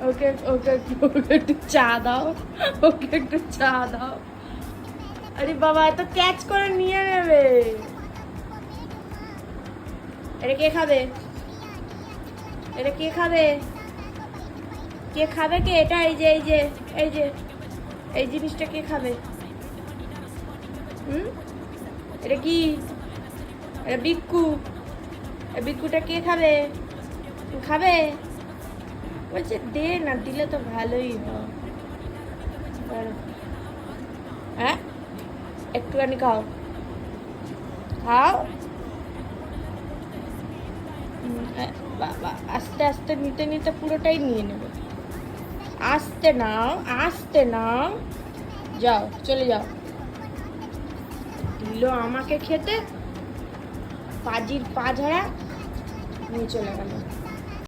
ওকে ওকে ওকে একটু চা দাও, ওকে একটু চা দাও। আরে বাবা এত ক্যাচ করে নিয়ে নেবে। এটা কে খাবে? এটা কে খাবে? কে খাবে কে এটা? এই যে এই যে এই যে এই জিনিসটা কে খাবে? এটা কি? এটা বিক্কু। এই বিক্কুটা কে খাবে? খাবে? বলছে দে না, দিলে তো ভালোই হয়। হ্যাঁ একটুখানি খাও, খাও। বাবা আস্তে আস্তে নিতে নিতে পুরোটাই নিয়ে নেবে। আস্তে নাও, আস্তে নাও, যাও চলে যাও। দিল আমাকে খেতে, পাজির পা ঝাড়া নিয়ে চলে গেল।